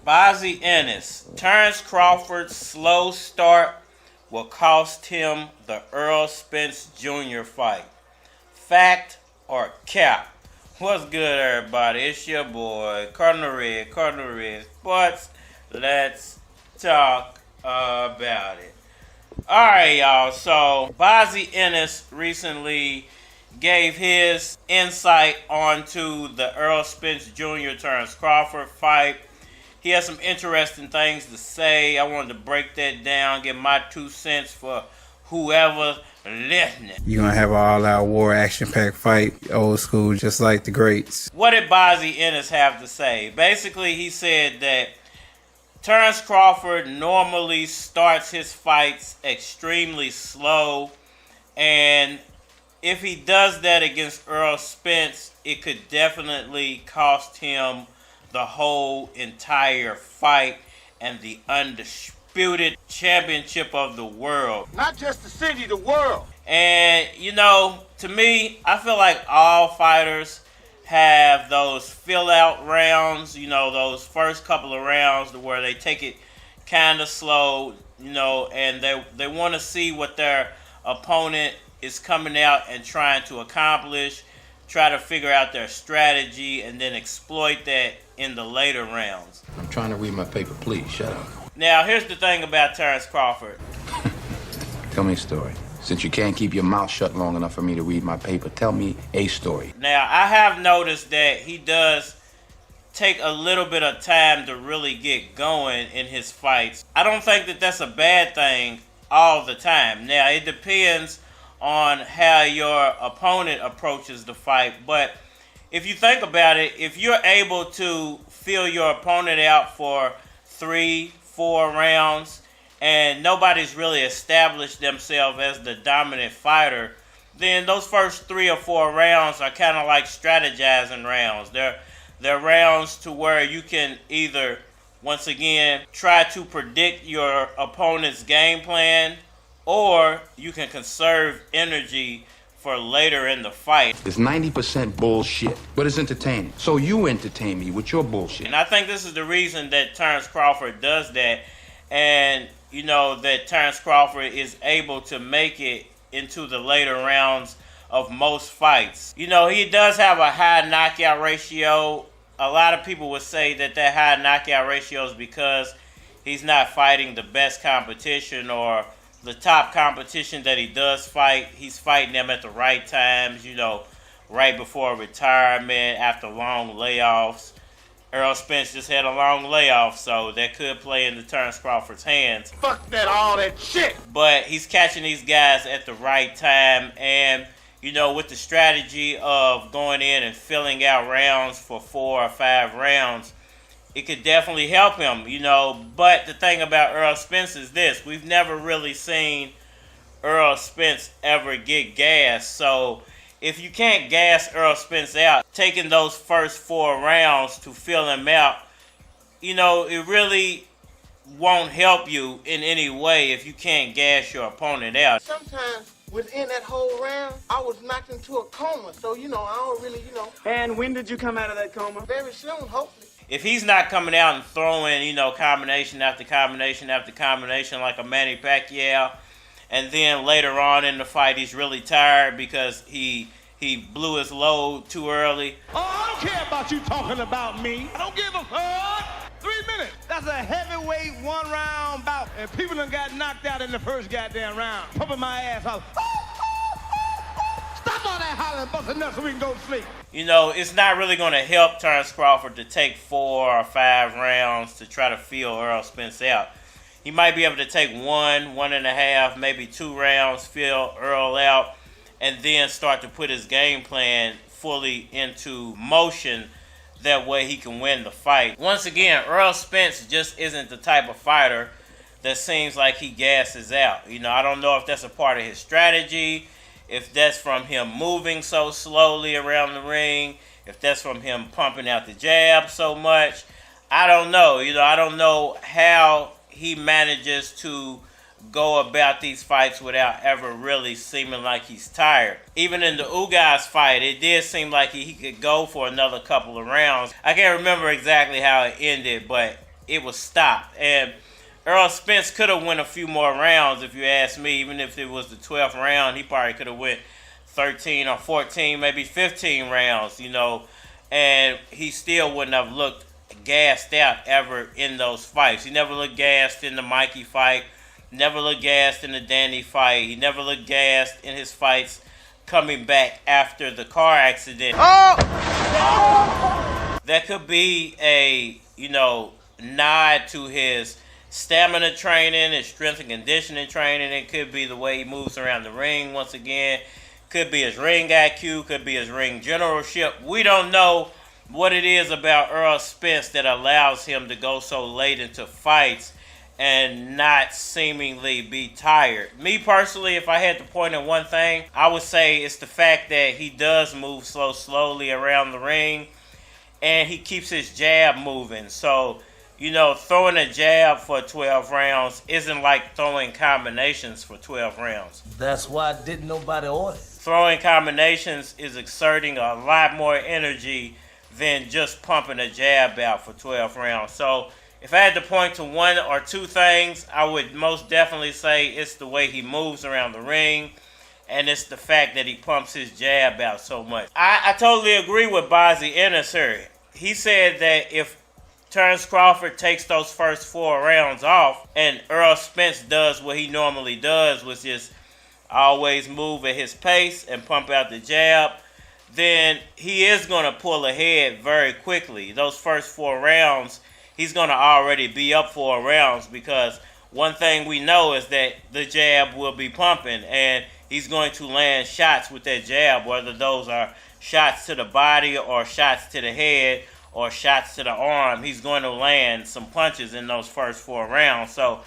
Bozy Ennis. Terence Crawford's slow start will cost him the Errol Spence Jr. fight. Fact or cap? What's good, everybody? It's your boy, Cardinal Red Sports. Let's talk about it. Alright, y'all. So, Bozy Ennis recently gave his insight onto the Errol Spence Jr. Terence Crawford fight. He has some interesting things to say. I wanted to break that down, give my 2 cents for whoever listening. You're going to have an all-out war action-packed fight, old school, just like the greats. What did Bozy Ennis have to say? Basically, he said that Terence Crawford normally starts his fights extremely slow, and if he does that against Errol Spence, it could definitely cost him the whole entire fight and the undisputed championship of the world. Not just the city, the world. And, you know, to me, I feel like all fighters have those fill-out rounds, you know, those first couple of rounds where they take it kind of slow, you know, and they want to see what their opponent is coming out and trying to accomplish, try to figure out their strategy, and then exploit that in the later rounds. I'm trying to read my paper. Please, shut up. Now, here's the thing about Terence Crawford. Tell me a story. Since you can't keep your mouth shut long enough for me to read my paper, tell me a story. Now, I have noticed that he does take a little bit of time to really get going in his fights. I don't think that that's a bad thing all the time. Now, it depends on how your opponent approaches the fight, but if you think about it, if you're able to feel your opponent out for 3-4 rounds and nobody's really established themselves as the dominant fighter, then those first 3 or 4 rounds are kind of like strategizing rounds. They're rounds to where you can either, once again, try to predict your opponent's game plan, or you can conserve energy for later in the fight. It's 90% bullshit, but it's entertaining. So you entertain me with your bullshit. And I think this is the reason that Terence Crawford does that, and you know that Terence Crawford is able to make it into the later rounds of most fights. You know, he does have a high knockout ratio. A lot of people would say that high knockout ratio is because he's not fighting the best competition, or the top competition that he does fight, he's fighting them at the right times, you know, right before retirement, after long layoffs. Errol Spence just had a long layoff, so that could play into Terence Crawford's hands. Fuck that, all that shit. But he's catching these guys at the right time, and, you know, with the strategy of going in and filling out rounds for 4 or 5 rounds, it could definitely help him, you know. But the thing about Errol Spence is this. We've never really seen Errol Spence ever get gassed. So if you can't gas Errol Spence out, taking those first 4 rounds to fill him out, you know, it really won't help you in any way if you can't gas your opponent out. Sometimes within that whole round, I was knocked into a coma. So, you know, I don't really, you know. And when did you come out of that coma? Very soon, hopefully. If he's not coming out and throwing, you know, combination after combination after combination like a Manny Pacquiao, and then later on in the fight he's really tired because he blew his load too early. Oh, I don't care about you talking about me. I don't give a fuck. 3 minutes. That's a heavyweight 1-round bout. And people done got knocked out in the first goddamn round. Pumping my ass out. Stop all that hollering, busting nuts so we can go to sleep. You know, it's not really going to help Terence Crawford to take 4 or 5 rounds to try to feel Errol Spence out. He might be able to take 1.5, maybe 2 rounds, feel Errol out, and then start to put his game plan fully into motion. That way he can win the fight. Once again, Errol Spence just isn't the type of fighter that seems like he gasses out. You know, I don't know if that's a part of his strategy, if that's from him moving so slowly around the ring, if that's from him pumping out the jab so much. I don't know. You know, I don't know how he manages to go about these fights without ever really seeming like he's tired. Even in the Ugas fight, it did seem like he could go for another couple of rounds. I can't remember exactly how it ended, but it was stopped. And Errol Spence could have won a few more rounds, if you ask me. Even if it was the 12th round, he probably could have went 13 or 14, maybe 15 rounds, and he still wouldn't have looked gassed out ever in those fights. He never looked gassed in the Mikey fight, never looked gassed in the Danny fight. He never looked gassed in his fights coming back after the car accident. That could be a, nod to his stamina training, his strength and conditioning training. It could be the way he moves around the ring once again. Could be his ring IQ, could be his ring generalship. We don't know what it is about Errol Spence that allows him to go so late into fights and not seemingly be tired. Me personally, if I had to point at one thing, I would say it's the fact that he does move so slowly around the ring and he keeps his jab moving. So, throwing a jab for 12 rounds isn't like throwing combinations for 12 rounds. That's why didn't nobody order. Throwing combinations is exerting a lot more energy than just pumping a jab out for 12 rounds. So if I had to point to one or two things, I would most definitely say it's the way he moves around the ring, and it's the fact that he pumps his jab out so much. I totally agree with Bozy Ennis here. He said that if Terence Crawford takes those first 4 rounds off and Errol Spence does what he normally does, which is always move at his pace and pump out the jab, then he is going to pull ahead very quickly. Those first 4 rounds, he's going to already be up 4 rounds, because one thing we know is that the jab will be pumping and he's going to land shots with that jab, whether those are shots to the body or shots to the head or shots to the arm. He's going to land some punches in those first 4 rounds. So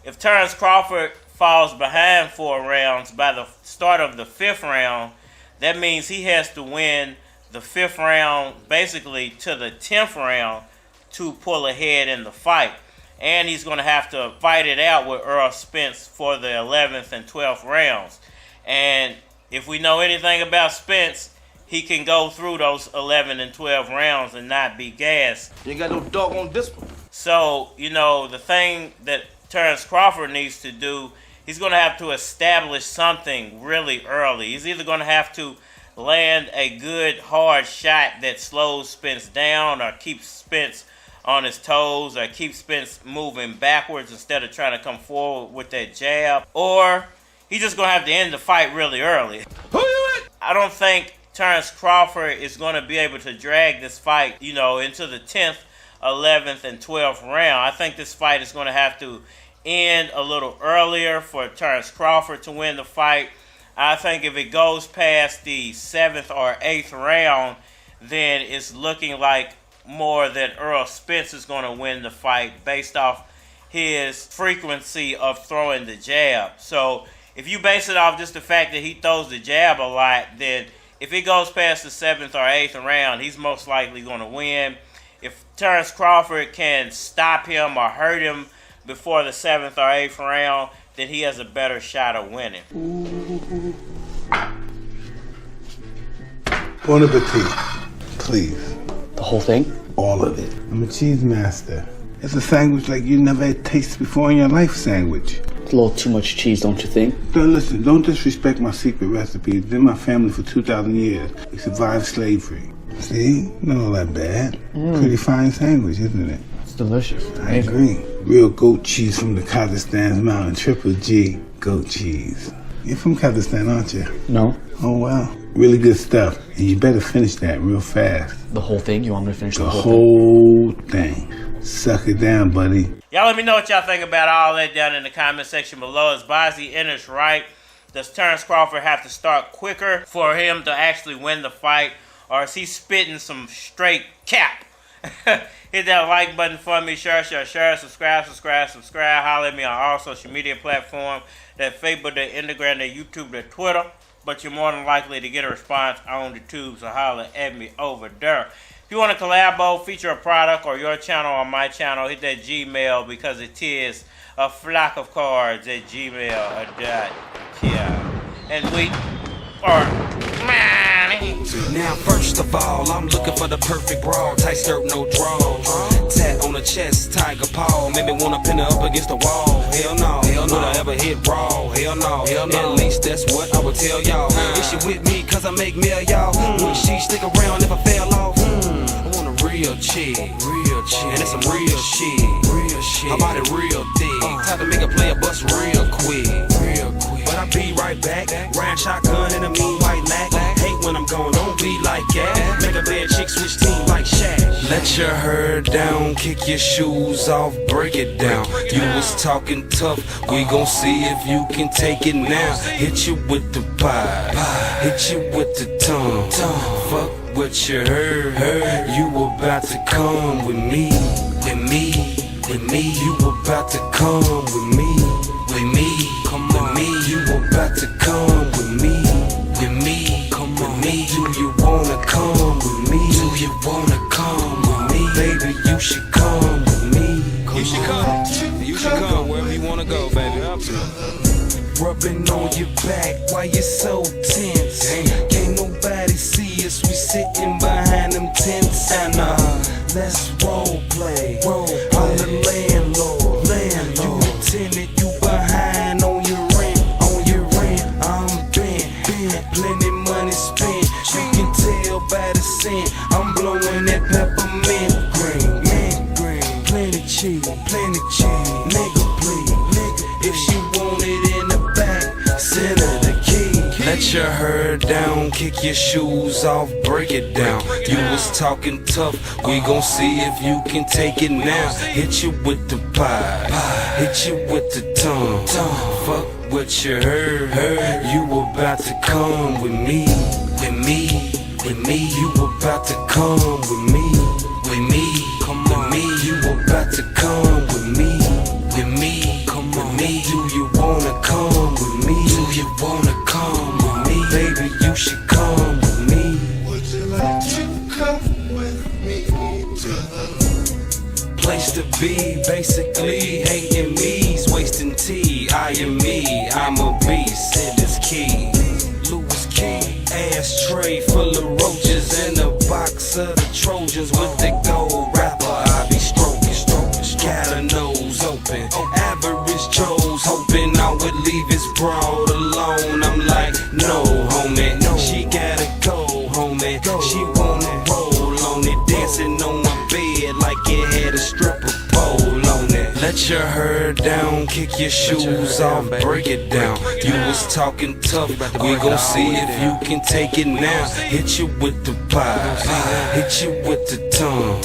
if Terence Crawford falls behind 4 rounds by the start of the 5th round, that means he has to win the 5th round basically to the 10th round to pull ahead in the fight. And he's going to have to fight it out with Errol Spence for the 11th and 12th rounds. And if we know anything about Spence, he can go through those 11 and 12 rounds and not be gassed. You ain't got no dog on this one. So, the thing that Terence Crawford needs to do, he's going to have to establish something really early. He's either going to have to land a good hard shot that slows Spence down or keeps Spence on his toes or keeps Spence moving backwards instead of trying to come forward with that jab, or he's just going to have to end the fight really early. Who you with? I don't think Terence Crawford is going to be able to drag this fight, into the 10th, 11th, and 12th round. I think this fight is going to have to end a little earlier for Terence Crawford to win the fight. I think if it goes past the 7th or 8th round, then it's looking like more that Errol Spence is going to win the fight based off his frequency of throwing the jab. So if you base it off just the fact that he throws the jab a lot, then if it goes past the 7th or 8th round, he's most likely going to win. If Terence Crawford can stop him or hurt him before the 7th or 8th round, then he has a better shot of winning. Bon appetit, please. The whole thing? All of it. I'm a cheese master. It's a sandwich like you never had tasted before in your life sandwich. It's a little too much cheese, don't you think? Listen, don't disrespect my secret recipe. It's in my family for 2,000 years. We survived slavery. See? Not all that bad. Pretty fine sandwich, isn't it? It's delicious. I agree. Real goat cheese from the Kazakhstan's mountain. Triple G goat cheese. You're from Kazakhstan, aren't you? No. Oh, wow. Really good stuff. And you better finish that real fast. The whole thing? You want me to finish the whole thing? The whole thing. Suck it down, buddy. Y'all let me know what y'all think about all that down in the comment section below. Is Bozy Ennis right? Does Terence Crawford have to start quicker for him to actually win the fight? Or is he spitting some straight cap? Hit that like button for me. Share, subscribe. Holler at me on all social media platforms. That Facebook, that Instagram, that YouTube, that Twitter. But you're more than likely to get a response on the tube, so holler at me over there. If you want to collabo, feature a product or your channel on my channel, hit that Gmail because it is a flock of cards at gmail.com. And we are... Now first of all, I'm looking for the perfect brawl. Tight skirt, no draws. Tat on the chest, tiger paw. Made me wanna pin her up against the wall. Hell no, would I ever hit raw? Hell no, at least that's what I would tell y'all. Is she with me cause I make me a y'all? Would she stick around if I fell off? I want a real chick, and it's some real shit. Her body real thick, time to make a player bust real quick. But I'll be right back, round shotgun in a mean white lack. Hate when I'm gone, don't be like that. Make a bad chick switch team like Shaq. Let your hair down, kick your shoes off, break it down. You was talking tough, we gon' see if you can take it now. Hit you with the pie, hit you with the tongue. Fuck what you heard, you about to come with me, with me. You about to come with me, with me. Come on, me. You about to come with me, with me. Come on, me. Do you wanna come with me? Do you wanna come with me? Baby, you should come with me. You should come. You should come wherever you wanna go, baby. Rubbing on your back, why you so tense? Can't nobody see us, we sitting behind them tents. And let's role play. I'm the landlord. You the tenant, you behind on your rent. I'm bent, plenty money spent. You can tell by the scent. I'm blowing that peppermint green. Plenty cheese, nigga please. If she want it in the back, send her the key. Let your hair down, kick your shoes off, break it down. You was talking tough, we gon' see if you can take it now. Hit you with the pie, hit you with the tongue. Fuck what you heard, you about to come with me, with me. You about to come with me, with me. Come on, me. You about to come with me, with me. Come on, me. Do you wanna come with me? Do you wanna come with me? Baby, you should come with me. Would you like to come with me to the Place to be, basically hating me's wasting tea. I am me, I'm a beast, it is key. Louis King, ashtray full of roaches and a box of the Trojans with the gold wrapper. I be stroking, got a nose open. Average Joe's hoping I would leave his broad alone. I'm like, no, homie, she gotta go, homie. She wanna roll on it, dancing on my bed like it had a stripper pole on it. Let your hair down, kick your shoes off, break it down. You was talking tough, we gon' see if you can take it now. Hit you with the pie, hit you with the tongue.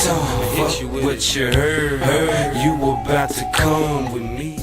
Fuck what you heard, you about to come with me.